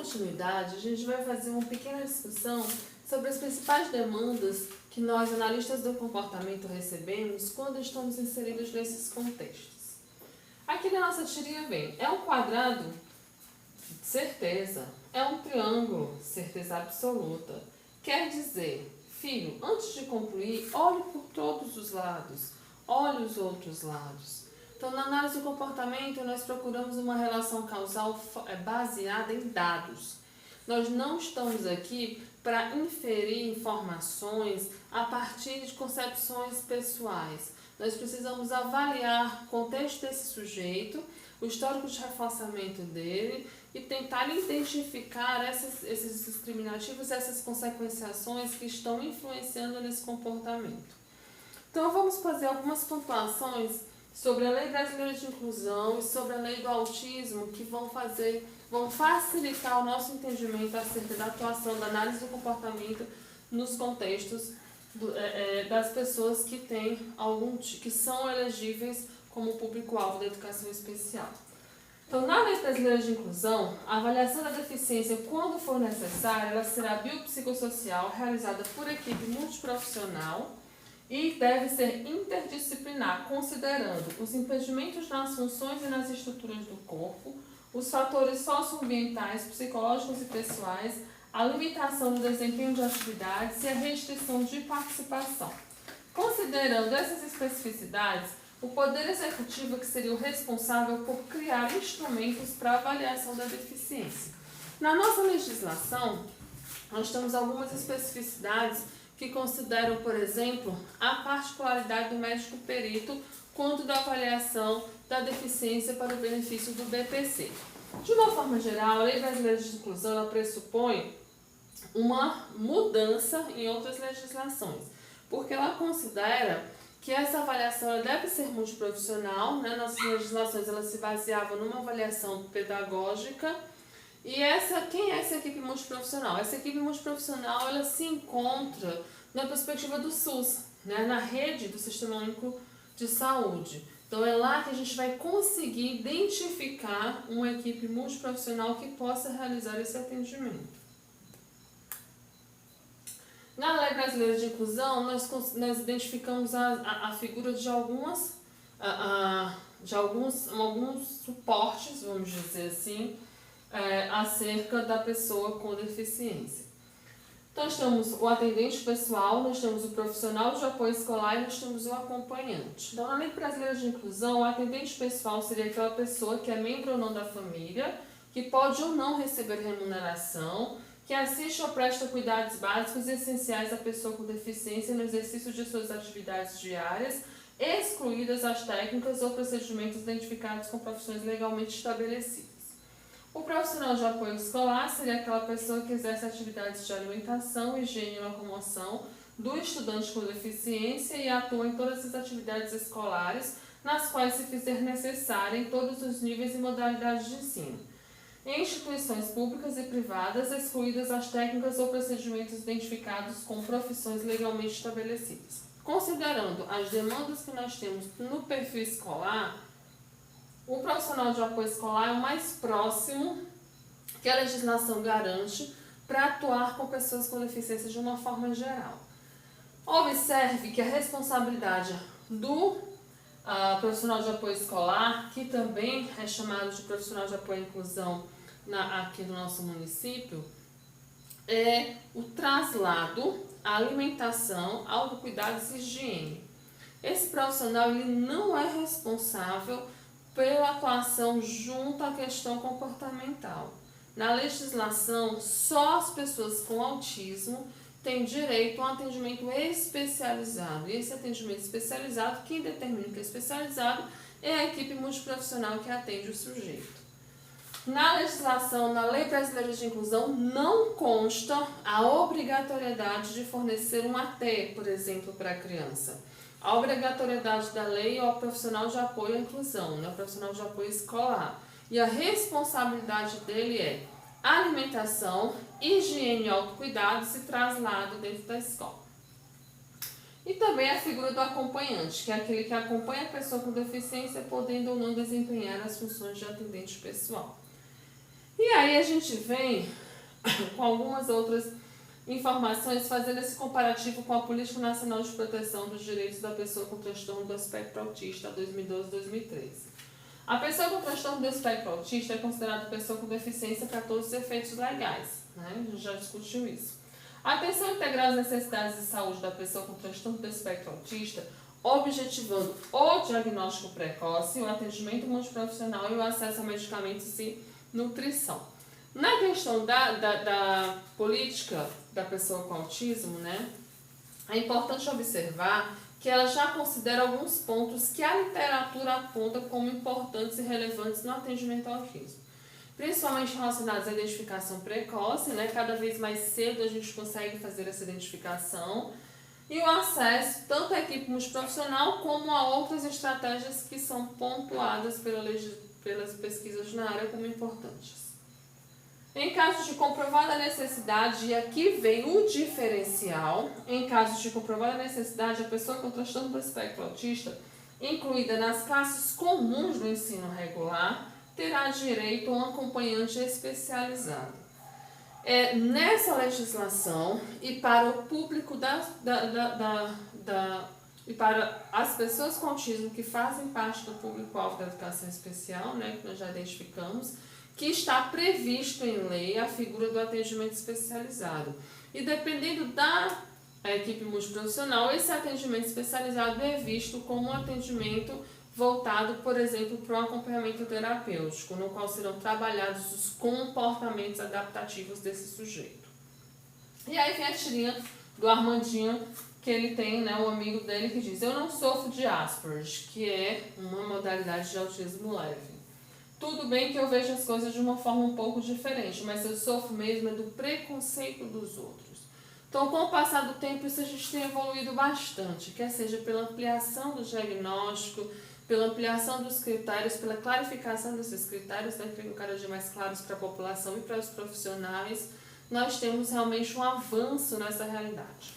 continuidade, a gente vai fazer uma pequena discussão sobre as principais demandas que nós, analistas do comportamento, recebemos quando estamos inseridos nesses contextos. Aqui na nossa tirinha vem, é um quadrado? Certeza. É um triângulo? Certeza absoluta. Quer dizer, filho, antes de concluir, olhe por todos os lados, olhe os outros lados. Então, na análise do comportamento, nós procuramos uma relação causal baseada em dados. Nós não estamos aqui para inferir informações a partir de concepções pessoais. Nós precisamos avaliar o contexto desse sujeito, o histórico de reforçamento dele e tentar identificar esses discriminativos, essas consequenciações que estão influenciando nesse comportamento. Então, vamos fazer algumas pontuações sobre a Lei Brasileira de Inclusão e sobre a Lei do Autismo, que vão facilitar o nosso entendimento acerca da atuação, da análise do comportamento nos contextos das pessoas que têm que são elegíveis como público-alvo da educação especial. Então, na Lei Brasileira de Inclusão, a avaliação da deficiência, quando for necessária, ela será biopsicossocial, realizada por equipe multiprofissional, e deve ser interdisciplinar, considerando os impedimentos nas funções e nas estruturas do corpo, os fatores socioambientais, psicológicos e pessoais, a limitação no desempenho de atividades e a restrição de participação. Considerando essas especificidades, o Poder Executivo que seria o responsável por criar instrumentos para avaliação da deficiência. Na nossa legislação, nós temos algumas especificidades que consideram, por exemplo, a particularidade do médico perito quanto da avaliação da deficiência para o benefício do BPC. De uma forma geral, a Lei Brasileira de Inclusão ela pressupõe uma mudança em outras legislações, porque ela considera que essa avaliação ela deve ser multiprofissional, né? Nossas legislações elas se baseavam numa avaliação pedagógica. E quem é essa equipe multiprofissional? Essa equipe multiprofissional ela se encontra na perspectiva do SUS, né? Na rede do Sistema Único de Saúde. Então é lá que a gente vai conseguir identificar uma equipe multiprofissional que possa realizar esse atendimento. Na Lei Brasileira de Inclusão, nós identificamos a figura de alguns suportes, vamos dizer assim, acerca da pessoa com deficiência. Então, nós temos o atendente pessoal, nós temos o profissional de apoio escolar e nós temos o acompanhante. Então, na Lei Brasileira de Inclusão, o atendente pessoal seria aquela pessoa que é membro ou não da família, que pode ou não receber remuneração, que assiste ou presta cuidados básicos e essenciais à pessoa com deficiência no exercício de suas atividades diárias, excluídas as técnicas ou procedimentos identificados com profissões legalmente estabelecidas. O profissional de apoio escolar seria aquela pessoa que exerce atividades de alimentação, higiene e locomoção do estudante com deficiência e atua em todas as atividades escolares, nas quais se fizer necessária em todos os níveis e modalidades de ensino. Em instituições públicas e privadas, excluídas as técnicas ou procedimentos identificados com profissões legalmente estabelecidas. Considerando as demandas que nós temos no perfil escolar, o profissional de apoio escolar é o mais próximo que a legislação garante para atuar com pessoas com deficiência de uma forma geral. Observe que a responsabilidade do profissional de apoio escolar, que também é chamado de profissional de apoio à inclusão aqui no nosso município, é o traslado, a alimentação, autocuidados e higiene. Esse profissional ele não é responsável pela atuação junto à questão comportamental. Na legislação, só as pessoas com autismo têm direito a um atendimento especializado. E esse atendimento especializado, quem determina que é especializado, é a equipe multiprofissional que atende o sujeito. Na legislação, na Lei Brasileira de Inclusão, não consta a obrigatoriedade de fornecer um AT, por exemplo, para a criança. A obrigatoriedade da lei é o profissional de apoio à inclusão, né? O profissional de apoio escolar. E a responsabilidade dele é alimentação, higiene e autocuidados e traslado dentro da escola. E também a figura do acompanhante, que é aquele que acompanha a pessoa com deficiência, podendo ou não desempenhar as funções de atendente pessoal. E aí a gente vem com algumas outras informações fazendo esse comparativo com a Política Nacional de Proteção dos Direitos da Pessoa com Transtorno do Espectro Autista 2012-2013. A pessoa com transtorno do espectro autista é considerada pessoa com deficiência para todos os efeitos legais, né? A gente já discutiu isso. A atenção integral às necessidades de saúde da pessoa com transtorno do espectro autista, objetivando o diagnóstico precoce, o atendimento multiprofissional e o acesso a medicamentos e nutrição. Na questão da política da pessoa com autismo, né, é importante observar que ela já considera alguns pontos que a literatura aponta como importantes e relevantes no atendimento ao autismo. Principalmente relacionados à identificação precoce, né, cada vez mais cedo a gente consegue fazer essa identificação, e o acesso tanto à equipe multiprofissional como a outras estratégias que são pontuadas pelas pesquisas na área como importantes. Em casos de comprovada necessidade, e aqui vem o diferencial, em casos de comprovada necessidade, a pessoa com transtorno do espectro autista, incluída nas classes comuns do ensino regular, terá direito a um acompanhante especializado. Nessa legislação, e para o público e para as pessoas com autismo que fazem parte do público-alvo da educação especial, né, que nós já identificamos, que está previsto em lei a figura do atendimento especializado. E dependendo da equipe multiprofissional, esse atendimento especializado é visto como um atendimento voltado, por exemplo, para um acompanhamento terapêutico, no qual serão trabalhados os comportamentos adaptativos desse sujeito. E aí vem a tirinha do Armandinho, que ele tem, né, um amigo dele que diz: eu não sofro de Asperger, que é uma modalidade de autismo leve. Tudo bem que eu vejo as coisas de uma forma um pouco diferente, mas eu sofro mesmo do preconceito dos outros. Então, com o passar do tempo, isso a gente tem evoluído bastante, quer seja pela ampliação do diagnóstico, pela ampliação dos critérios, pela clarificação desses critérios, né, que ficam cada dia mais claros para a população e para os profissionais, nós temos realmente um avanço nessa realidade.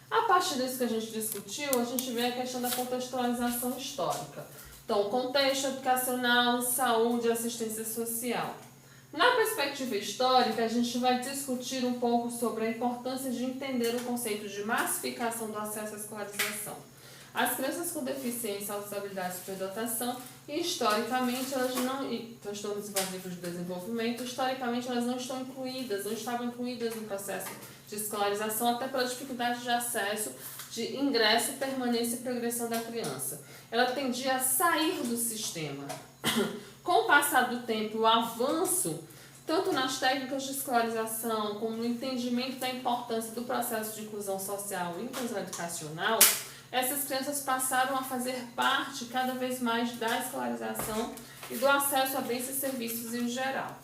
A partir disso que a gente discutiu, a gente vê a questão da contextualização histórica. Então, contexto educacional, saúde e assistência social. Na perspectiva histórica, a gente vai discutir um pouco sobre a importância de entender o conceito de massificação do acesso à escolarização. As crianças com deficiência, auxiliabilidade e superdotação, historicamente, elas não, e transtornos invasivos de desenvolvimento, historicamente elas não estão incluídas, não estavam incluídas no processo de escolarização, até pela dificuldade de acesso, de ingresso, permanência e progressão da criança. Ela tendia a sair do sistema. Com o passar do tempo, o avanço, tanto nas técnicas de escolarização, como no entendimento da importância do processo de inclusão social e inclusão educacional, essas crianças passaram a fazer parte cada vez mais da escolarização e do acesso a bens e serviços em geral.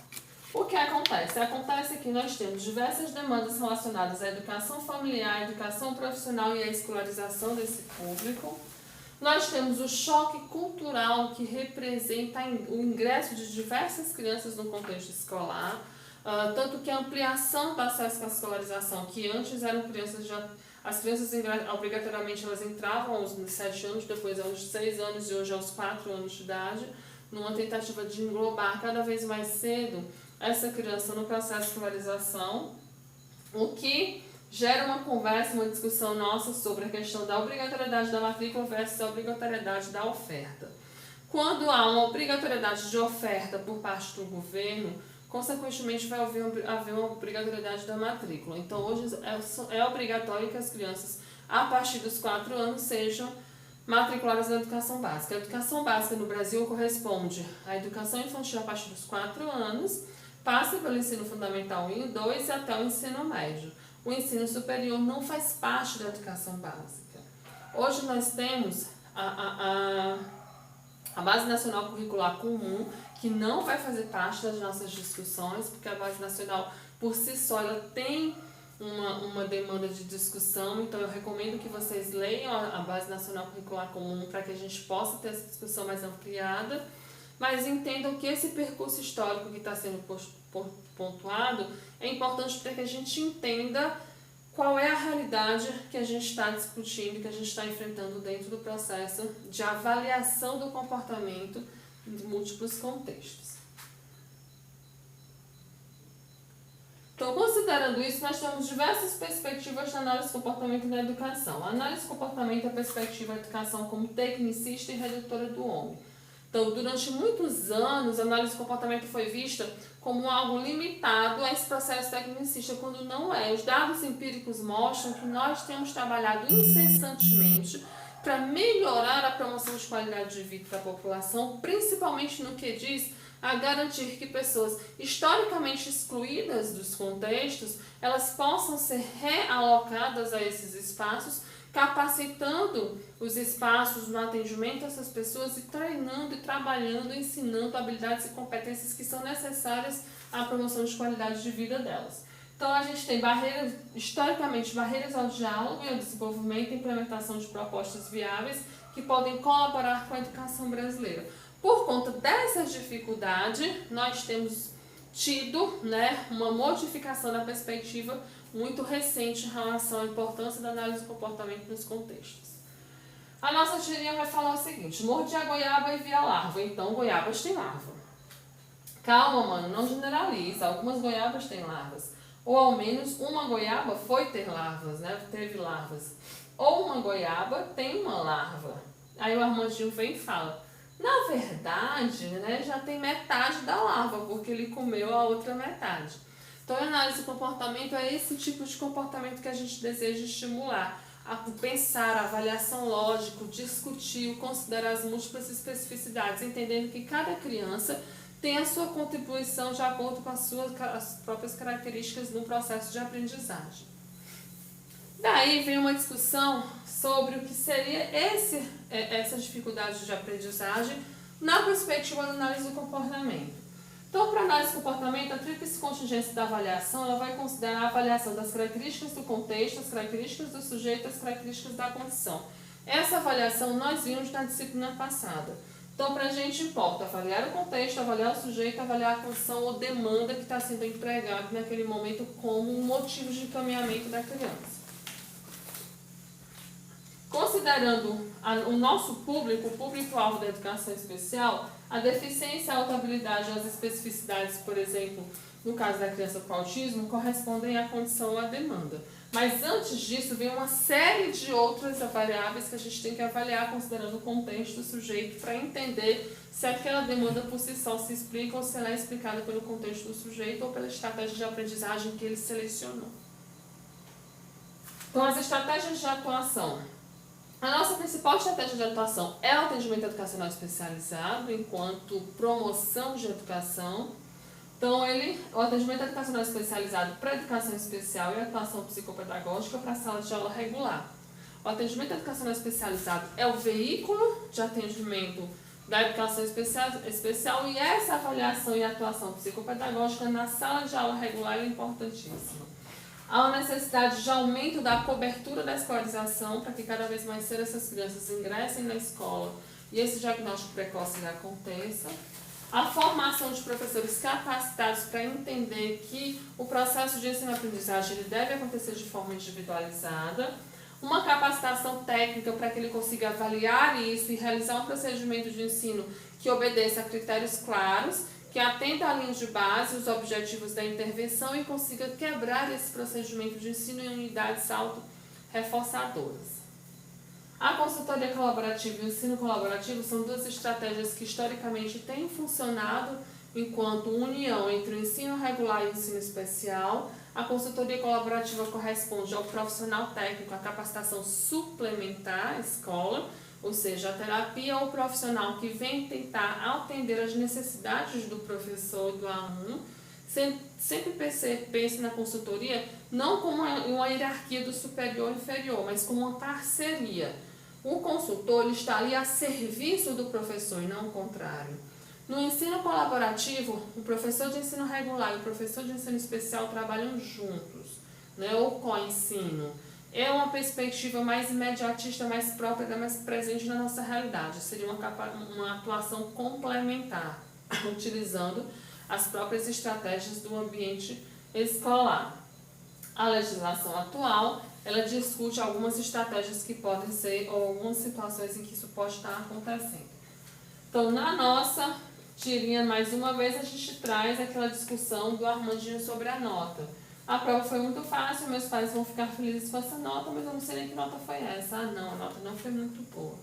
O que acontece? Acontece que nós temos diversas demandas relacionadas à educação familiar, à educação profissional e à escolarização desse público. Nós temos o choque cultural que representa o ingresso de diversas crianças no contexto escolar, tanto que a ampliação do acesso à escolarização, que antes eram crianças já... As crianças, obrigatoriamente, elas entravam aos 7 anos, depois aos 6 anos e hoje aos 4 anos de idade, numa tentativa de englobar cada vez mais cedo essa criança no processo de escolarização, o que gera uma conversa, uma discussão nossa sobre a questão da obrigatoriedade da matrícula versus a obrigatoriedade da oferta. Quando há uma obrigatoriedade de oferta por parte do governo, consequentemente vai haver uma obrigatoriedade da matrícula. Então, hoje é obrigatório que as crianças, a partir dos 4 anos, sejam matriculadas na educação básica. A educação básica no Brasil corresponde à educação infantil a partir dos 4 anos, passa pelo ensino fundamental 1 e 2 e até o ensino médio. O ensino superior não faz parte da educação básica. Hoje nós temos a Base Nacional Curricular Comum, que não vai fazer parte das nossas discussões, porque a Base Nacional, por si só, ela tem uma demanda de discussão, então eu recomendo que vocês leiam a Base Nacional Curricular Comum para que a gente possa ter essa discussão mais ampliada, mas entendam que esse percurso histórico que está sendo pontuado é importante para que a gente entenda qual é a realidade que a gente está discutindo, que a gente está enfrentando dentro do processo de avaliação do comportamento múltiplos contextos. Então, considerando isso, nós temos diversas perspectivas de análise de comportamento na educação. A análise de comportamento é a perspectiva da educação como tecnicista e redutora do homem. Então, durante muitos anos, a análise de comportamento foi vista como algo limitado a esse processo tecnicista, quando não é. Os dados empíricos mostram que nós temos trabalhado incessantemente para melhorar a promoção de qualidade de vida da população, principalmente no que diz a garantir que pessoas historicamente excluídas dos contextos, elas possam ser realocadas a esses espaços, capacitando os espaços no atendimento a essas pessoas e treinando e trabalhando, ensinando habilidades e competências que são necessárias à promoção de qualidade de vida delas. Então, a gente tem barreiras, historicamente, barreiras ao diálogo e ao desenvolvimento e implementação de propostas viáveis que podem colaborar com a educação brasileira. Por conta dessa dificuldade, nós temos tido, uma modificação da perspectiva muito recente em relação à importância da análise do comportamento nos contextos. A nossa tirinha vai falar o seguinte: mordi a goiaba e vi a larva, então goiabas têm larva. Calma, mano, não generaliza, algumas goiabas têm larvas. Ou ao menos uma goiaba foi ter larvas, teve larvas. Ou uma goiaba tem uma larva. Aí o Armandinho vem e fala: na verdade, já tem metade da larva, porque ele comeu a outra metade. Então, a análise do comportamento é esse tipo de comportamento que a gente deseja estimular. A pensar, a avaliação lógica, discutir, considerar as múltiplas especificidades, entendendo que cada criança tem a sua contribuição de acordo com as próprias características no processo de aprendizagem. Daí vem uma discussão sobre o que seria essa dificuldade de aprendizagem na perspectiva da análise do comportamento. Então, para a análise do comportamento, a tríplice contingência da avaliação ela vai considerar a avaliação das características do contexto, as características do sujeito e as características da condição. Essa avaliação nós vimos na disciplina passada. Então, para a gente importa avaliar o contexto, avaliar o sujeito, avaliar a condição ou demanda que está sendo empregada naquele momento como um motivo de encaminhamento da criança. Considerando o nosso público, o público-alvo da educação especial, a deficiência, a alta habilidade e as especificidades, por exemplo, no caso da criança com autismo, correspondem à condição ou à demanda. Mas antes disso, vem uma série de outras variáveis que a gente tem que avaliar, considerando o contexto do sujeito, para entender se aquela demanda por si só se explica ou se ela é explicada pelo contexto do sujeito ou pela estratégia de aprendizagem que ele selecionou. Então, as estratégias de atuação. A nossa principal estratégia de atuação é o atendimento educacional especializado, enquanto promoção de educação. Então, o atendimento educacional especializado para a educação especial e a atuação psicopedagógica para a sala de aula regular. O atendimento educacional especializado é o veículo de atendimento da educação especial e essa avaliação e atuação psicopedagógica na sala de aula regular é importantíssima. Há uma necessidade de aumento da cobertura da escolarização para que cada vez mais cedo essas crianças ingressem na escola e esse diagnóstico precoce aconteça. A formação de professores capacitados para entender que o processo de ensino-aprendizagem ele deve acontecer de forma individualizada. Uma capacitação técnica para que ele consiga avaliar isso e realizar um procedimento de ensino que obedeça a critérios claros, que atenda à linha de base, os objetivos da intervenção e consiga quebrar esse procedimento de ensino em unidades auto-reforçadoras. A consultoria colaborativa e o ensino colaborativo são duas estratégias que historicamente têm funcionado enquanto união entre o ensino regular e o ensino especial. A consultoria colaborativa corresponde ao profissional técnico, a capacitação suplementar à escola, ou seja, a terapia ou profissional que vem tentar atender as necessidades do professor e do aluno. Sempre pense na consultoria não como uma hierarquia do superior e inferior, mas como uma parceria. O consultor está ali a serviço do professor e não o contrário. No ensino colaborativo, o professor de ensino regular e o professor de ensino especial trabalham juntos, ou co-ensino. É uma perspectiva mais imediatista, mais própria, mais presente na nossa realidade. Seria uma atuação complementar, utilizando as próprias estratégias do ambiente escolar. A legislação atual, ela discute algumas estratégias que podem ser, ou algumas situações em que isso pode estar acontecendo. Então, Então, na nossa tirinha, mais uma vez, a gente traz aquela discussão do Armandinho sobre a nota. A prova foi muito fácil, meus pais vão ficar felizes com essa nota, mas eu não sei nem que nota foi essa. Ah, não, a nota não foi muito boa.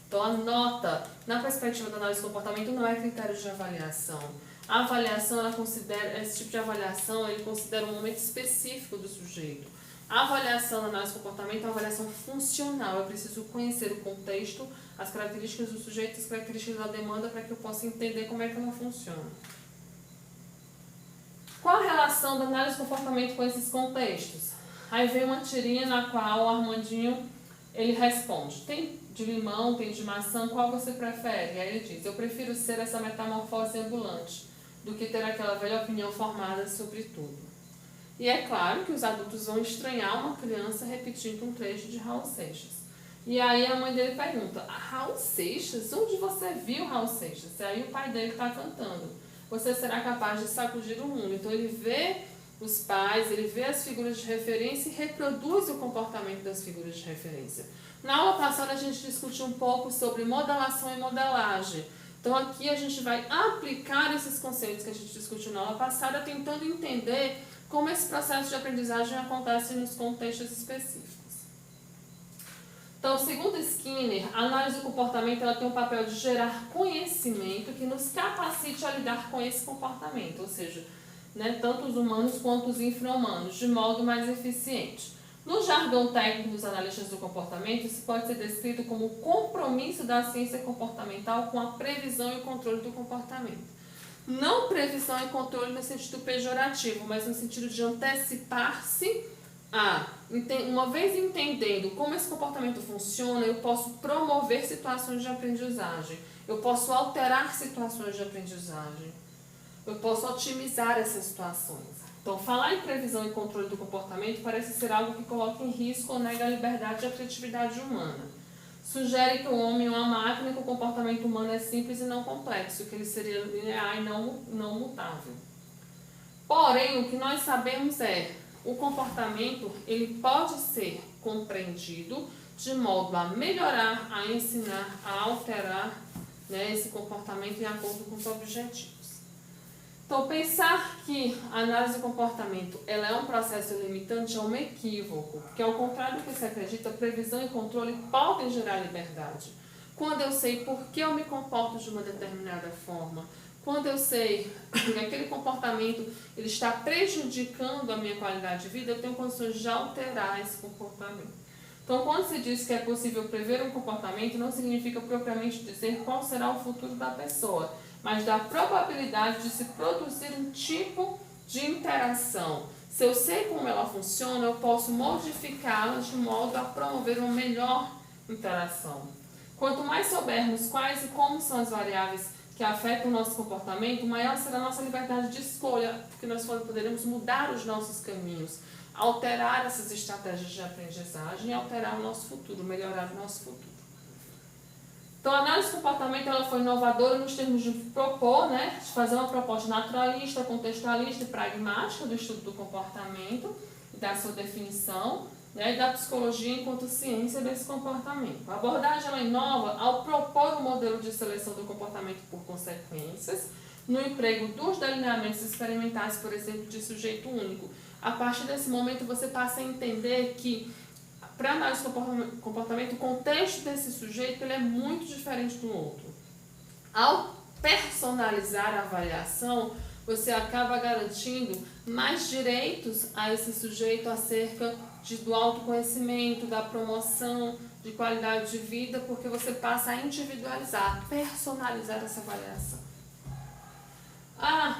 Então, a nota, na perspectiva da análise do comportamento, não é critério de avaliação. A avaliação, ela considera, esse tipo de avaliação, ele considera um momento específico do sujeito. A avaliação da análise do comportamento é uma avaliação funcional. Eu preciso conhecer o contexto, as características do sujeito, as características da demanda, para que eu possa entender como é que ela funciona. Qual a relação da análise do comportamento com esses contextos? Aí vem uma tirinha na qual o Armandinho, ele responde, tem de limão, tem de maçã, qual você prefere? Aí ele diz, eu prefiro ser essa metamorfose ambulante do que ter aquela velha opinião formada sobre tudo. E é claro que os adultos vão estranhar uma criança repetindo um trecho de Raul Seixas. E aí a mãe dele pergunta, Raul Seixas? Onde você viu Raul Seixas? E aí o pai dele está cantando, você será capaz de sacudir o mundo. Então ele vê os pais, ele vê as figuras de referência e reproduz o comportamento das figuras de referência. Na aula passada a gente discutiu um pouco sobre modelação e modelagem. Então aqui a gente vai aplicar esses conceitos que a gente discutiu na aula passada, tentando entender como esse processo de aprendizagem acontece nos contextos específicos. Então, segundo Skinner, a análise do comportamento ela tem o papel de gerar conhecimento que nos capacite a lidar com esse comportamento, ou seja, né, tanto os humanos quanto os infra-humanos, de modo mais eficiente. No jargão técnico dos analistas do comportamento, isso pode ser descrito como o compromisso da ciência comportamental com a previsão e controle do comportamento. Não previsão e controle no sentido pejorativo, mas no sentido de antecipar-se a, uma vez entendendo como esse comportamento funciona, eu posso promover situações de aprendizagem, eu posso alterar situações de aprendizagem, eu posso otimizar essas situações. Então, falar em previsão e controle do comportamento parece ser algo que coloca em risco ou nega a liberdade e a criatividade humana. Sugere que o homem é uma máquina e que o comportamento humano é simples e não complexo, que ele seria linear e não mutável. Porém, o que nós sabemos é o comportamento ele pode ser compreendido de modo a melhorar, a ensinar, a alterar, né, esse comportamento em acordo com os objetivos. Então, pensar que a análise do comportamento ela é um processo limitante é um equívoco, porque ao contrário do que se acredita, previsão e controle podem gerar liberdade. Quando eu sei por que eu me comporto de uma determinada forma, quando eu sei que aquele comportamento ele está prejudicando a minha qualidade de vida, eu tenho condições de alterar esse comportamento. Então, quando se diz que é possível prever um comportamento, não significa propriamente dizer qual será o futuro da pessoa, mas da probabilidade de se produzir um tipo de interação. Se eu sei como ela funciona, eu posso modificá-la de modo a promover uma melhor interação. Quanto mais soubermos quais e como são as variáveis que afetam o nosso comportamento, maior será a nossa liberdade de escolha, porque nós poderemos mudar os nossos caminhos, alterar essas estratégias de aprendizagem e alterar o nosso futuro, melhorar o nosso futuro. Então, a análise do comportamento ela foi inovadora nos termos de propor, né, de fazer uma proposta naturalista, contextualista e pragmática do estudo do comportamento, da sua definição, né, e da psicologia enquanto ciência desse comportamento. A abordagem ela inova ao propor um modelo de seleção do comportamento por consequências, no emprego dos delineamentos experimentais, por exemplo, de sujeito único. A partir desse momento, você passa a entender que para análise do comportamento, o contexto desse sujeito ele é muito diferente do outro. Ao personalizar a avaliação, você acaba garantindo mais direitos a esse sujeito acerca do autoconhecimento, da promoção de qualidade de vida, porque você passa a individualizar, personalizar essa avaliação.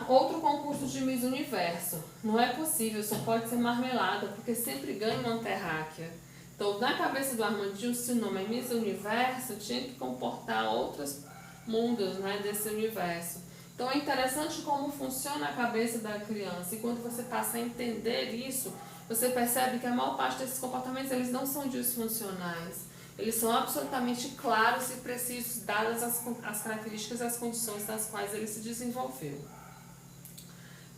Outro concurso de Miss Universo. Não é possível, só pode ser marmelada, porque sempre ganha uma terráquea. Então, na cabeça do Armandinho, se o nome é Miss Universo, tinha que comportar outros mundos, né, desse universo. Então, é interessante como funciona a cabeça da criança. E quando você passa a entender isso, você percebe que a maior parte desses comportamentos eles não são disfuncionais. Eles são absolutamente claros e precisos, dadas as características e as condições das quais ele se desenvolveu.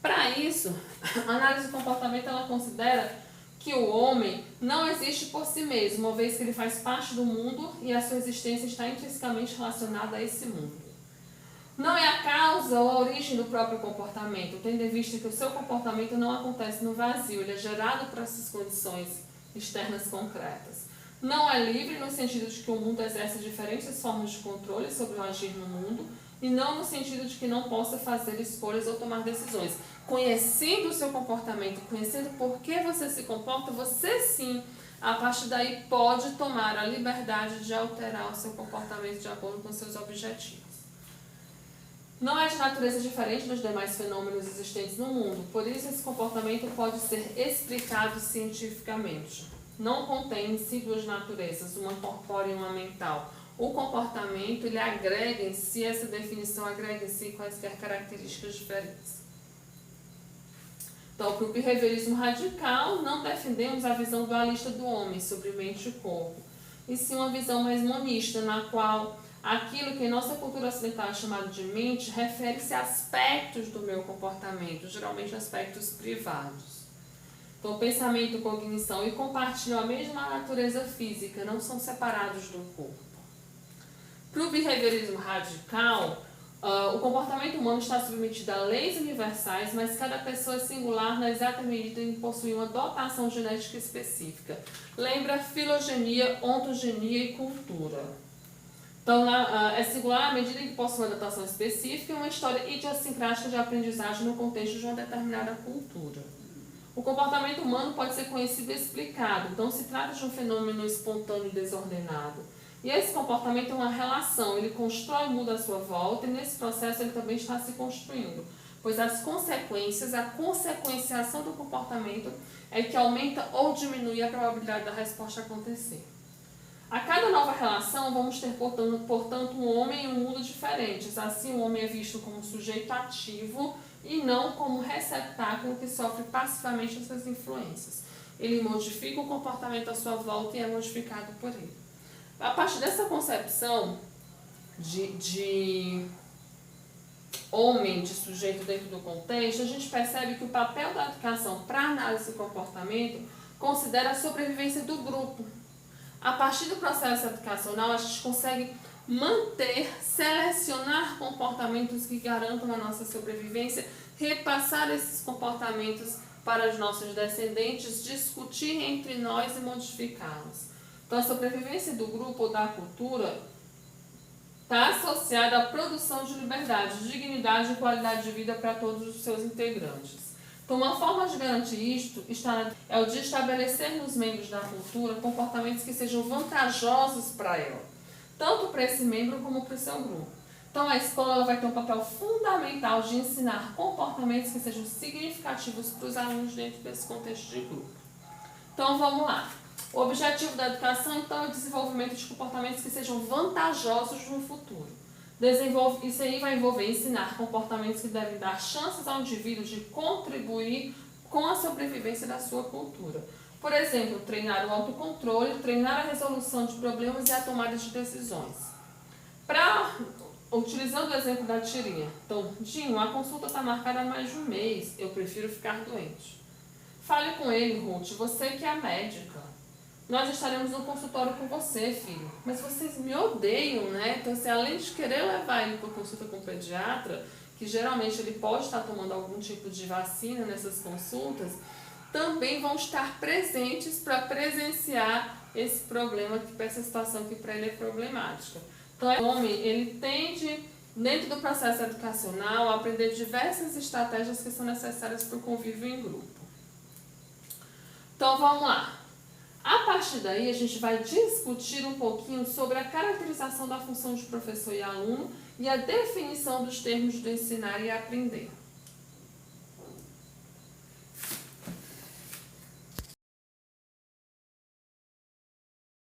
Para isso, a análise do comportamento ela considera que o homem não existe por si mesmo, uma vez que ele faz parte do mundo e a sua existência está intrinsecamente relacionada a esse mundo. Não é a causa ou a origem do próprio comportamento, tendo em vista que o seu comportamento não acontece no vazio, ele é gerado por essas condições externas concretas. Não é livre no sentido de que o mundo exerce diferentes formas de controle sobre o agir no mundo, e não no sentido de que não possa fazer escolhas ou tomar decisões. Conhecendo o seu comportamento, conhecendo por que você se comporta, você sim, a partir daí, pode tomar a liberdade de alterar o seu comportamento de acordo com seus objetivos. Não é de natureza diferente dos demais fenômenos existentes no mundo, por isso esse comportamento pode ser explicado cientificamente. Não contém em si duas naturezas, uma corpórea e uma mental. O comportamento, ele agrega em si, essa definição agrega em si quaisquer características diferentes. Então, para o behaviorismo radical, não defendemos a visão dualista do homem sobre mente e corpo, e sim uma visão mais monista, na qual aquilo que em nossa cultura ocidental é chamado de mente refere-se a aspectos do meu comportamento, geralmente aspectos privados. Então, pensamento, cognição e compartilham a mesma natureza física, não são separados do corpo. Para o behaviorismo radical, o comportamento humano está submetido a leis universais, mas cada pessoa é singular na exata medida em que possui uma dotação genética específica. Lembra filogenia, ontogenia e cultura. Então, é singular à medida em que possui uma dotação específica e uma história idiosincrática de aprendizagem no contexto de uma determinada cultura. O comportamento humano pode ser conhecido e explicado, então se trata de um fenômeno espontâneo e desordenado. E esse comportamento é uma relação, ele constrói o mundo à sua volta e nesse processo ele também está se construindo, pois as consequências, a consequenciação do comportamento é que aumenta ou diminui a probabilidade da resposta acontecer. A cada nova relação vamos ter, portanto, um homem e um mundo diferentes. Assim, o homem é visto como um sujeito ativo e não como receptáculo que sofre passivamente essas influências. Ele modifica o comportamento à sua volta e é modificado por ele. A partir dessa concepção de homem, de sujeito dentro do contexto, a gente percebe que o papel da educação para análise do comportamento considera a sobrevivência do grupo. A partir do processo educacional, a gente consegue manter, selecionar comportamentos que garantam a nossa sobrevivência, repassar esses comportamentos para os nossos descendentes, discutir entre nós e modificá-los. Então, a sobrevivência do grupo ou da cultura está associada à produção de liberdade, dignidade e qualidade de vida para todos os seus integrantes. Então, uma forma de garantir isto é o de estabelecer nos membros da cultura comportamentos que sejam vantajosos para ela, tanto para esse membro como para o seu grupo. Então, a escola ela vai ter um papel fundamental de ensinar comportamentos que sejam significativos para os alunos dentro desse contexto de grupo. Então, vamos lá. O objetivo da educação, então, é o desenvolvimento de comportamentos que sejam vantajosos no futuro. Isso aí vai envolver ensinar comportamentos que devem dar chances ao indivíduo de contribuir com a sobrevivência da sua cultura. Por exemplo, treinar o autocontrole, treinar a resolução de problemas e a tomada de decisões. Utilizando o exemplo da tirinha. Então, Dinho, a consulta está marcada há mais de um mês, eu prefiro ficar doente. Fale com ele, Ruth, você que é a médica. Nós estaremos no consultório com você, filho. Mas vocês me odeiam, né? Então, assim, além de querer levar ele para consulta com o pediatra, que geralmente ele pode estar tomando algum tipo de vacina nessas consultas, também vão estar presentes para presenciar esse problema, essa situação que para ele é problemática. Então, o homem, ele tende, dentro do processo educacional, a aprender diversas estratégias que são necessárias para o convívio em grupo. Então, vamos lá. A partir daí, a gente vai discutir um pouquinho sobre a caracterização da função de professor e aluno e a definição dos termos do ensinar e aprender.